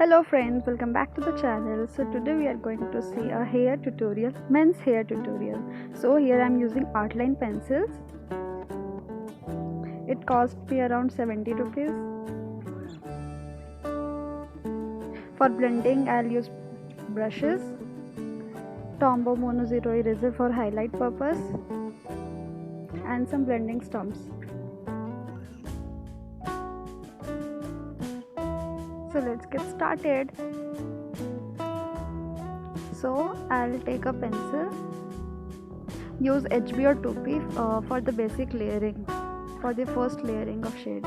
Hello friends, welcome back to the channel. So today we are going to see a hair tutorial, men's hair tutorial. So here I am using Artline pencils. It cost me around 70 rupees. For blending I'll use brushes, Tombow Mono Zero eraser for highlight purpose, and some blending stumps. So let's get started. So I'll take a pencil, use HB or 2P for the basic layering, for the first layering of shade.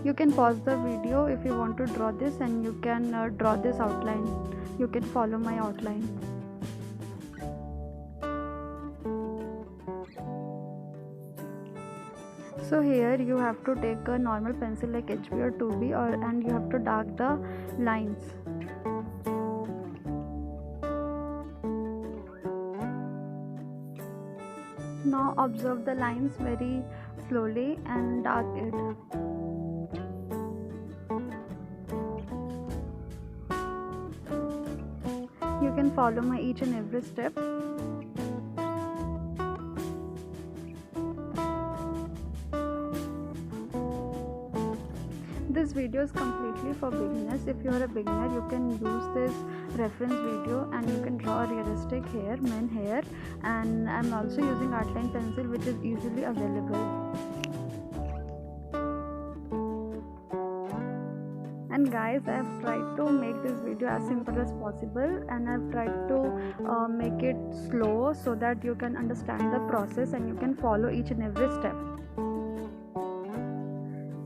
You can pause the video if you want to draw this, and you can draw this outline. You can follow my outline. So here you have to take a normal pencil like HB or 2B and you have to dark the lines. Now observe the lines very slowly and dark it. You can follow my each and every step. This video is completely for beginners. If you are a beginner, you can use this reference video and you can draw realistic hair, men hair. And I'm also using Artline pencil, which is easily available. And guys, I've tried to make this video as simple as possible, and I've tried to make it slow so that you can understand the process and you can follow each and every step.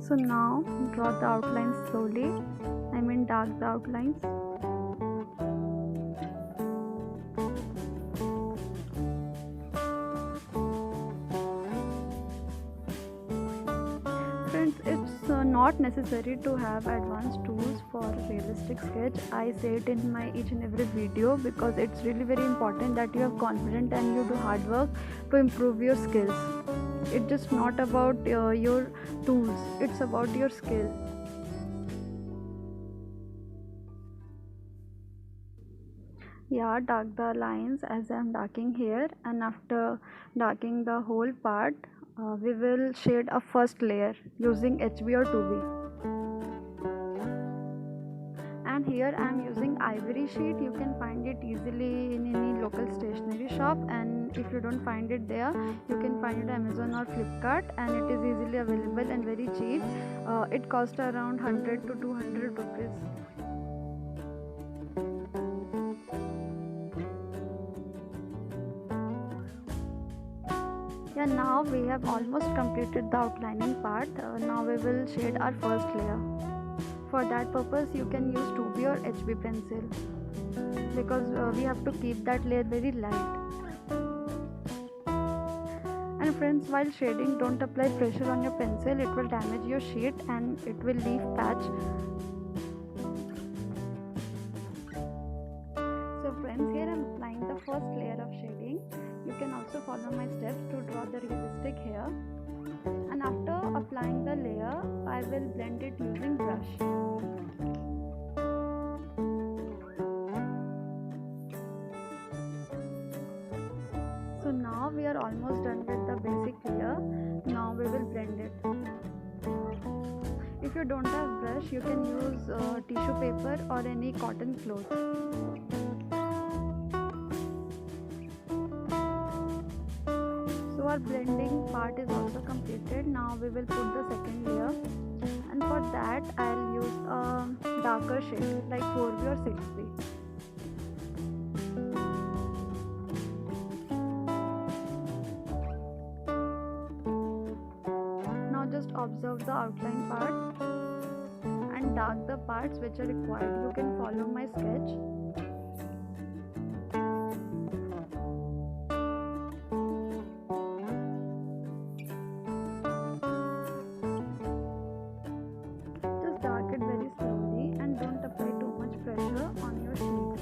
So now draw the outlines slowly, dark the outlines. Friends, it's not necessary to have advanced tools for realistic sketch. I say it in my each and every video because it's really very important that you have confidence and you do hard work to improve your skills. It's just not about your tools, it's about your skill. Yeah, dark the lines as I am darking here, and after darking the whole part, we will shade a first layer using HB or 2B. And here I am using ivory sheet. You can find it easily in any local stationery shop, and if you don't find it there, you can find it Amazon or Flipkart, and it is easily available and very cheap. It costs around 100 to 200 rupees. Yeah, now we have almost completed the outlining part. Now we will shade our first layer. For that purpose you can use 2B or HB pencil because we have to keep that layer very light. And friends, while shading, don't apply pressure on your pencil. It will damage your sheet and it will leave patch. So friends, here I am applying the first layer of shading. You can also follow my steps to draw the realistic hair. And after applying the layer, I will blend it using brush. So now we are almost done with the basic layer. Now we will blend it. If you don't have brush, you can use tissue paper or any cotton cloth. So our blending part is also completed. Now we will put the second layer, and for that I'll use a darker shade like 4B or 6B. Now just observe the outline part and dark the parts which are required. You can follow my sketch. Dark it very slowly and don't apply too much pressure on your sheet.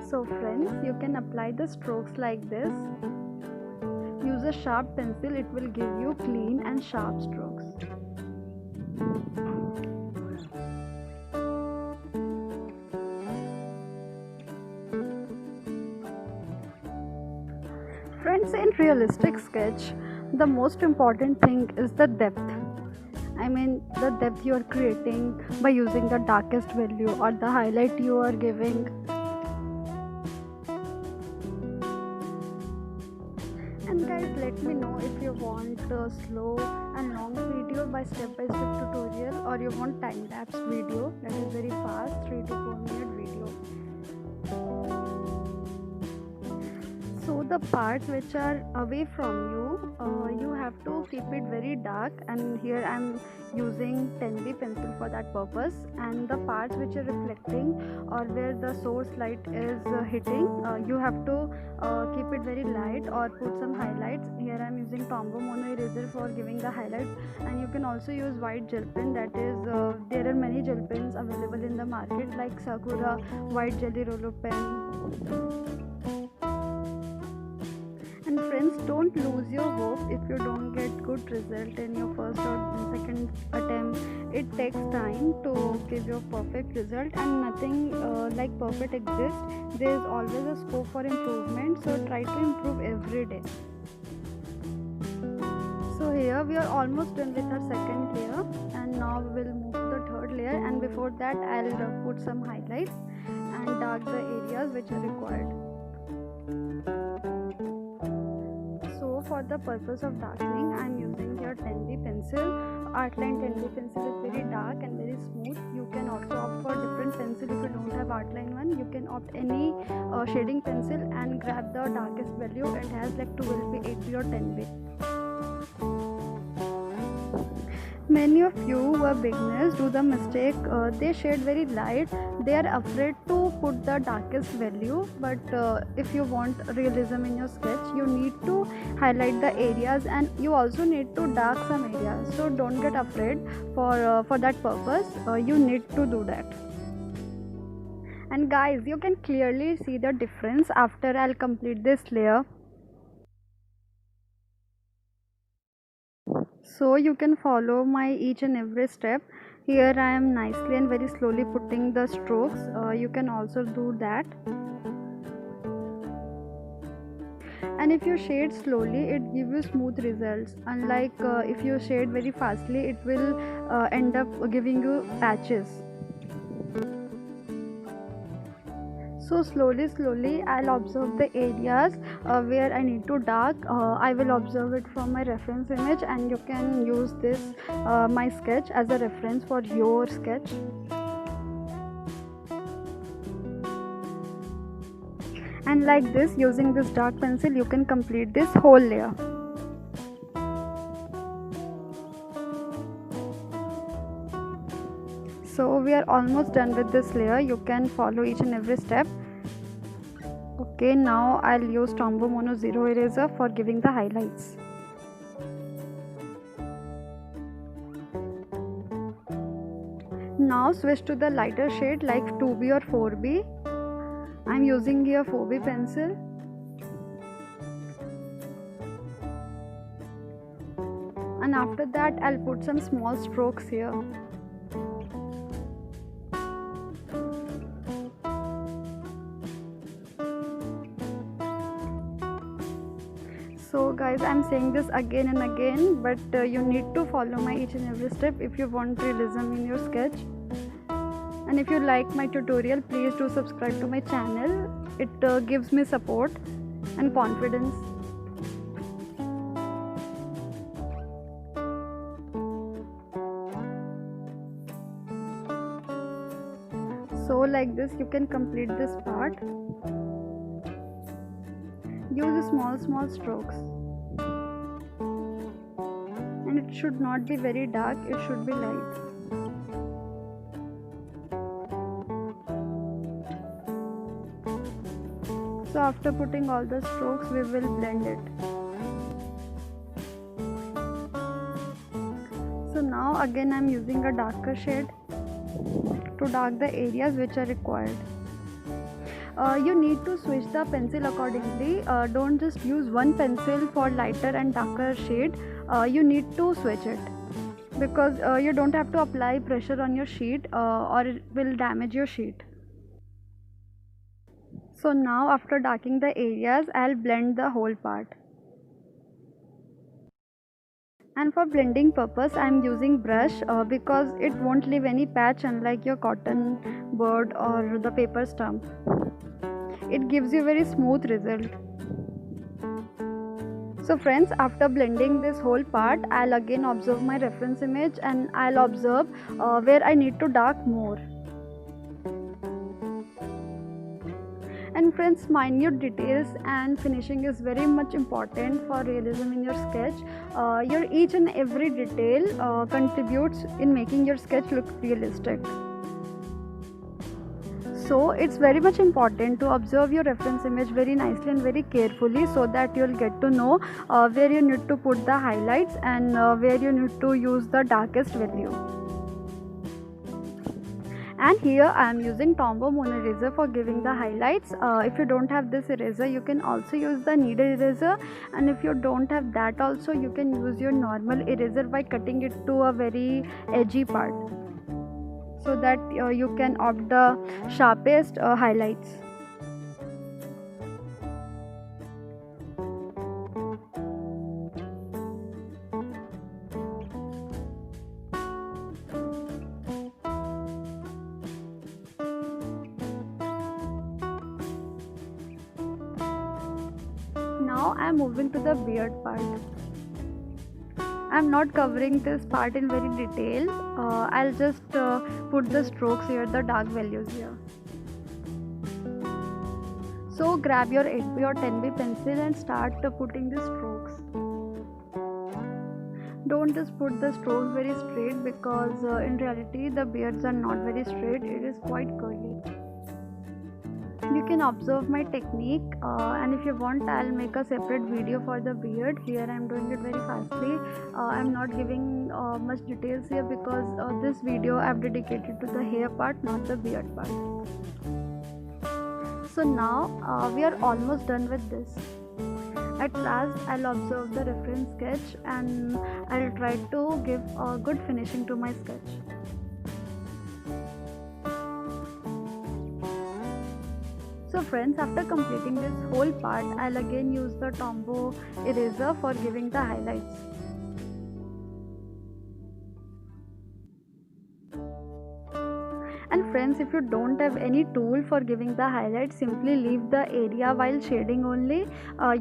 So friends, you can apply the strokes like this. Use a sharp pencil, it will give you clean and sharp strokes. Friends, in realistic sketch, the most important thing is the depth. I mean, the depth you are creating by using the darkest value or the highlight you are giving. And guys, let me know if you want a slow and long video by step-by-step tutorial, or you want time-lapse video that is very fast 3 to 4 minute video. So the parts which are away from you, you have to keep it very dark, and here I am using 10B pencil for that purpose. And the parts which are reflecting or where the source light is hitting, you have to keep it very light or put some highlights. Here I am using Tombow Mono eraser for giving the highlights, and you can also use white gel pen. That is, there are many gel pens available in the market like Sakura, white jelly roller pen. And friends, don't lose your hope if you don't get good result in your first or second attempt. It takes time to give your perfect result, and nothing like perfect exists. There is always a scope for improvement, so try to improve every day. So here we are almost done with our second layer, and now we will move to the third layer. And before that, I'll put some highlights and dark the areas which are required. For the purpose of darkening, I am using here 10B pencil. Artline 10B pencil is very dark and very smooth. You can also opt for different pencil. If you don't have Artline one, you can opt any shading pencil and grab the darkest value. It has like 12B, 8B or 10B. Many of you who are beginners do the mistake, they shade very light. They are afraid to put the darkest value, but if you want realism in your sketch, you need to highlight the areas, and you also need to dark some areas. So don't get afraid for that purpose. You need to do that. And guys, you can clearly see the difference after I'll complete this layer. So you can follow my each and every step. Here I am nicely and very slowly putting the strokes. You can also do that. And if you shade slowly, it gives you smooth results. Unlike if you shade very fastly, it will end up giving you patches. So slowly I'll observe the areas where I need to dark. I will observe it from my reference image, and you can use this my sketch as a reference for your sketch. And like this, using this dark pencil, you can complete this whole layer. So we are almost done with this layer. You can follow each and every step. Okay, now I'll use Tombow Mono Zero Eraser for giving the highlights. Now switch to the lighter shade like 2B or 4B. I'm using here 4B pencil. And after that, I'll put some small strokes here. So guys, I'm saying this again and again, but you need to follow my each and every step if you want realism in your sketch. And if you like my tutorial, please do subscribe to my channel. It gives me support and confidence. So like this, you can complete this part. Use small strokes, and it should not be very dark, it should be light. So after putting all the strokes, we will blend it. So now again I'm using a darker shade to dark the areas which are required. You need to switch the pencil accordingly. Don't just use one pencil for lighter and darker shade. You need to switch it, because you don't have to apply pressure on your sheet or it will damage your sheet. So now after darkening the areas, I'll blend the whole part. And for blending purpose, I'm using brush because it won't leave any patch, unlike your cotton board or the paper stump. It gives you very smooth result. So friends, after blending this whole part, I'll again observe my reference image and I'll observe where I need to dark more. And friends, minute details and finishing is very much important for realism in your sketch. Your each and every detail contributes in making your sketch look realistic. So it's very much important to observe your reference image very nicely and very carefully, so that you'll get to know where you need to put the highlights and where you need to use the darkest value. And here I am using Tombow Moon eraser for giving the highlights. If you don't have this eraser, you can also use the needle eraser, and if you don't have that also, you can use your normal eraser by cutting it to a very edgy part, so that you can opt the sharpest highlights. Now I am moving to the beard part. I am not covering this part in very detail. I'll just put the strokes here, the dark values here. So grab your 8B or 10B pencil and start putting the strokes. Don't just put the strokes very straight, because in reality the beards are not very straight, it is quite curly. You can observe my technique, and if you want, I'll make a separate video for the beard. Here I'm doing it very fastly. I'm not giving much details here, because this video I've dedicated to the hair part, not the beard part. So now we are almost done with this. At last I'll observe the reference sketch and I'll try to give a good finishing to my sketch. So friends, after completing this whole part, I'll again use the Tombow eraser for giving the highlights. And friends, if you don't have any tool for giving the highlights, simply leave the area while shading only.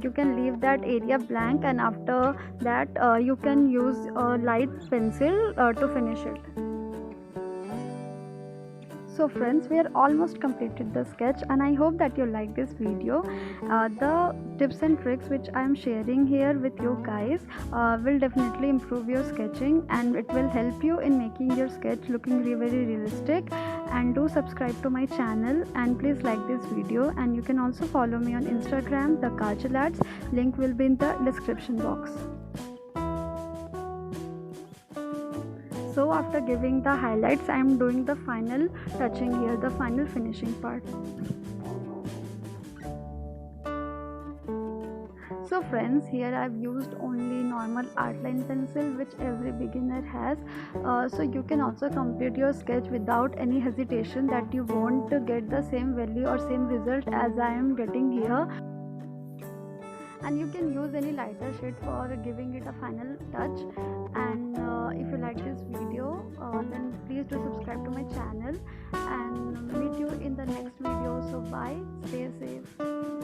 You can leave that area blank, and after that you can use a light pencil to finish it. So friends, we are almost completed the sketch, and I hope that you like this video. The tips and tricks which I am sharing here with you guys will definitely improve your sketching, and it will help you in making your sketch looking very realistic. And do subscribe to my channel, and please like this video, and you can also follow me on Instagram, the Kajal Arts. Link will be in the description box. So after giving the highlights, I am doing the final touching here, the final finishing part. So friends, here I have used only normal outline pencil which every beginner has. So you can also complete your sketch without any hesitation that you won't get the same value or same result as I am getting here. And you can use any lighter shade for giving it a final touch. And if you like this video, then please do subscribe to my channel, and meet you in the next video. So bye, stay safe.